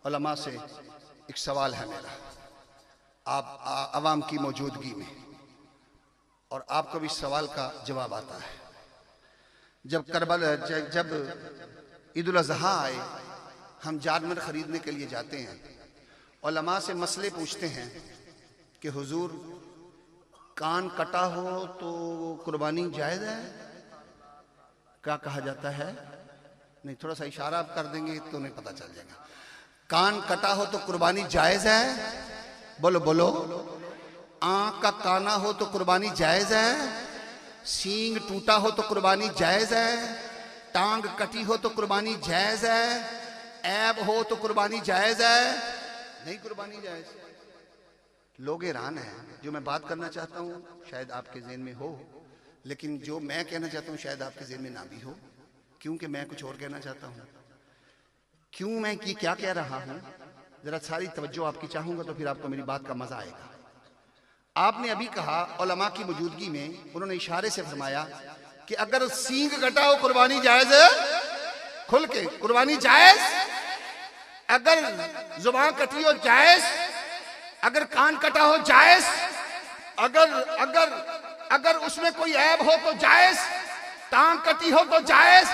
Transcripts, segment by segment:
علماء سے ایک سوال ہے میرا، آپ عوام کی موجودگی میں، اور آپ کو بھی سوال کا جواب آتا ہے۔ جب عید الاضحیٰ آئے، ہم جانور خریدنے کے لیے جاتے ہیں، علماء سے مسئلے پوچھتے ہیں کہ حضور کان کٹا ہو تو قربانی جائز ہے؟ کیا کہا جاتا ہے؟ نہیں، تھوڑا سا اشارہ آپ کر دیں گے تو انہیں پتہ چل جائے گا۔ کان کٹا ہو تو قربانی جائز ہے؟ بولو بولو۔ آنکھ کا کانا ہو تو قربانی جائز ہے؟ سینگ ٹوٹا ہو تو قربانی جائز ہے؟ ٹانگ کٹی ہو تو قربانی جائز ہے؟ عیب ہو تو قربانی جائز ہے؟ نہیں قربانی جائز۔ لوگ حیران ہیں۔ جو میں بات کرنا چاہتا ہوں شاید آپ کے ذہن میں ہو، لیکن جو میں کہنا چاہتا ہوں شاید آپ کے ذہن میں نہ بھی ہو، کیونکہ میں کچھ اور کہنا چاہتا ہوں۔ کیوں میں کیا کہہ رہا ہوں، ذرا ساری توجہ آپ کی چاہوں گا تو پھر آپ کو میری بات کا مزہ آئے گا۔ آپ نے ابھی کہا علماء کی موجودگی میں، انہوں نے اشارے سے فرمایا کہ اگر سینگ کٹا ہو قربانی جائز ہے؟ کھل کے قربانی جائز؟ اگر زبان کٹی ہو جائز؟ اگر کان کٹا ہو جائز؟ اگر اس میں کوئی عیب ہو تو جائز؟ ٹانگ کٹی ہو تو جائز؟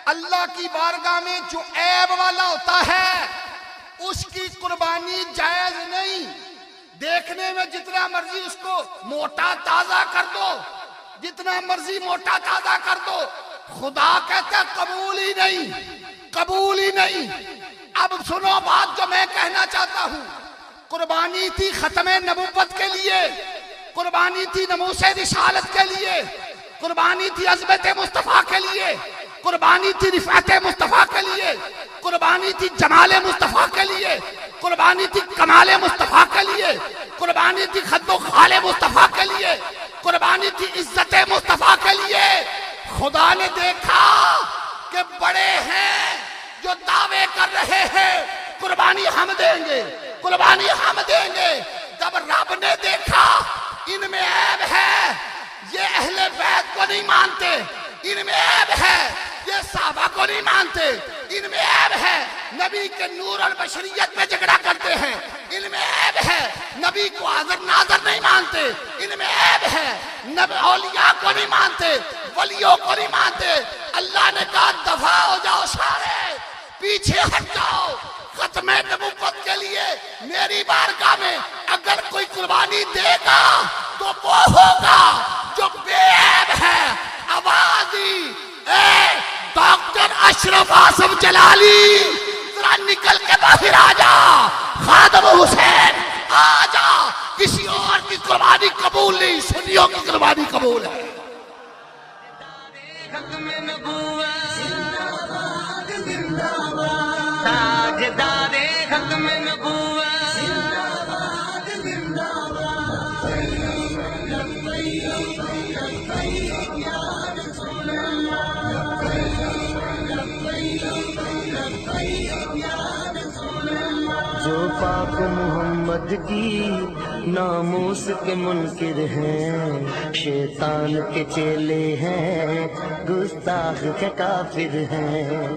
اللہ کی بارگاہ میں جو عیب والا ہوتا ہے اس کی قربانی جائز نہیں۔ دیکھنے میں جتنا مرضی اس کو موٹا تازہ کر دو، جتنا مرضی موٹا تازہ کر دو، خدا کہتا ہے قبول ہی نہیں، قبول ہی نہیں۔ اب سنو بات جو میں کہنا چاہتا ہوں۔ قربانی تھی ختم نبوت کے لیے، قربانی تھی ناموس رسالت کے لیے، قربانی تھی عظمت مصطفیٰ کے لیے، قربانی تھی رفعت مصطفیٰ کے لیے، قربانی تھی جمال مصطفیٰ کے لیے، قربانی تھی کمال مصطفیٰ کے لیے، قربانی تھی خد و خال مصطفیٰ کے لیے، قربانی تھی عزت مصطفیٰ کے لیے۔ خدا نے دیکھا کہ بڑے ہیں جو دعوے کر رہے ہیں قربانی ہم دیں گے، قربانی ہم دیں گے۔ جب رب نے دیکھا ان میں عیب ہے، یہ اہل بیت کو نہیں مانتے، ان میں عیب ہے، یہ صحابہ کو نہیں مانتے، ان میں عیب ہے، نبی کے نور اور بشریت میں جھگڑا کرتے ہیں، ان میں عیب ہے، نبی کو حاضر ناظر نہیں مانتے، ان میں عیب ہے، نبی اولیاء کو نہیں مانتے، ولیوں کو نہیں مانتے۔ اللہ نے کہا دفع ہو جاؤ، سارے پیچھے ہٹ جاؤ۔ ختم نبوت کے لیے میری بارگاہ میں اگر کوئی قربانی دے گا تو وہ ہوگا جو بے عیب ہے۔ آواز دی، اے ڈاکٹر اشرف آصف جلالی ذرا نکل کے باہر آ جا، خادم حسین آ جا۔ کسی اور کی قربانی قبول نہیں، سنیوں کی قربانی قبول ہے۔ جو پاک محمد کی ناموس کے منکر ہیں، شیطان کے چیلے ہیں، گستاخ کے کافر ہیں۔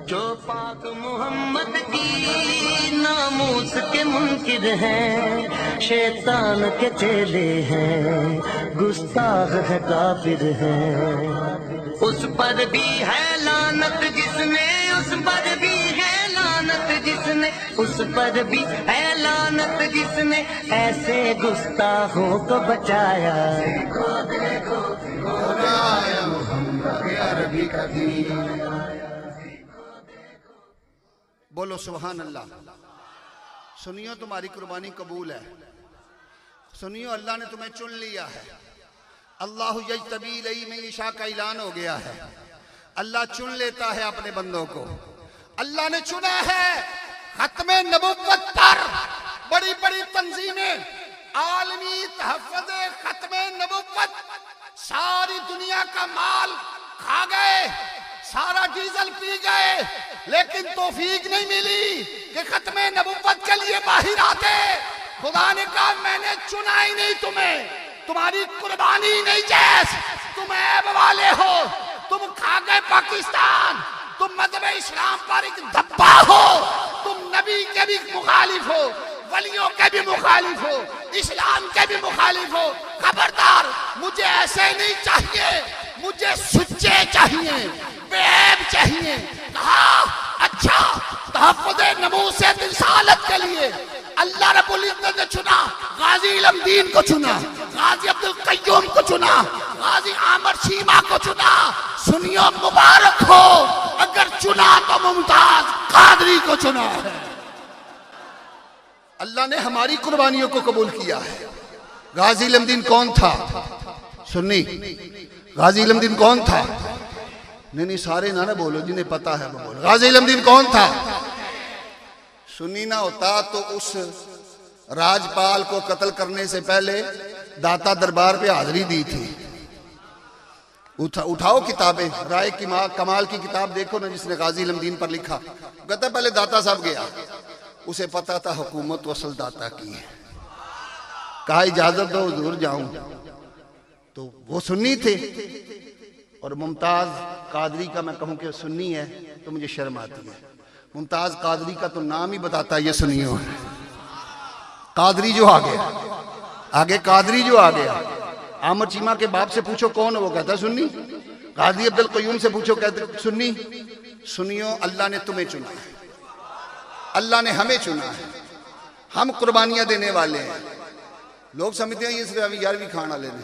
جو پاک محمد کی ناموس کے منکر ہیں، شیطان کے چیلے ہیں، گستاخ کے کافر ہیں۔ اس پر بھی ہے لعنت جس نے، اس پر بھی ہے لعنت جس نے، اس پر بھی ہے لعنت جس نے ایسے گستاخوں کو بچایا۔ دیکھو دیکھو آیا محمد عربی کا دین۔ بولو سبحان اللہ۔ سنیو تمہاری قربانی قبول ہے، سنیو اللہ نے تمہیں چن لیا ہے۔ اللہ یجتبی الیہ من یشاء کا اعلان ہو گیا ہے۔ اللہ چن لیتا ہے اپنے بندوں کو۔ اللہ نے چنا ہے ختم نبوت پر بڑی بڑی تنظیمیں، عالمی تحفظ ختم نبوت، ساری دنیا کا مال کھا گئے، سارا ڈیزل پی گئے، لیکن توفیق نہیں ملی کہ ختم نبوت کے لیے باہر آتے۔ خدا نے کہا میں نے چنا ہی نہیں تمہیں، تمہاری قربانی نہیں جائز، تم عیب والے ہو، تم کھا گئے پاکستان، تم مذہب اسلام پر ایک دھبا ہو، تم نبی کے بھی مخالف ہو، ولیوں کے بھی مخالف ہو، اسلام کے بھی مخالف ہو، خبردار مجھے ایسے نہیں چاہیے، مجھے سچے چاہیے، بے عیب چاہیے۔ کہا اچھا تحفظ ناموس رسالت کے لیے اللہ رب العزت نے چنا غازی علم دین کو، چنا غازی عبد القیوم کو، چنا غازی عامر شیما کو، چنا۔ سنیو مبارک ہو، اگر چنا تو ممتاز قادری کو چنا ہے۔ اللہ نے ہماری قربانیوں کو قبول کیا ہے۔ غازی علم دین کون تھا؟ سنی۔ غازی علم دین کون تھا؟ نہیں سارے نہ بولو، جنہیں پتا ہے وہ بولو۔ غازی علم دین کون تھا؟ سنی نہ ہوتا تو اس راجپال کو قتل کرنے سے پہلے داتا دربار پہ حاضری دی تھی۔ اٹھاؤ کتابیں، رائے کمال کی کتاب دیکھو نا، جس نے غازی علم دین پر لکھا۔ کہتا پہلے داتا صاحب گیا، اسے پتا تھا حکومت وصل داتا کی ہے، کہا اجازت دو حضور جاؤں، تو وہ سنی تھے۔ اور ممتاز قادری کا میں کہوں کہ سنی ہے تو مجھے شرم آتی ہے۔ ممتاز قادری کا تو نام ہی بتاتا ہے یہ سنیوں ہے۔ قادری جو آ گیا آگے، قادری جو آ گیا، عامر چیمہ کے باپ سے پوچھو کون ہے، وہ کہتا ہے سنی۔ غازی عبد القیوم سے پوچھو، کہتے سنی۔ سنیوں اللہ نے تمہیں چنا ہے، اللہ نے ہمیں چنا ہے، ہم قربانیاں دینے والے ہیں۔ لوگ سمجھتے ہیں یہ صرف 11ویں کھانا لینے،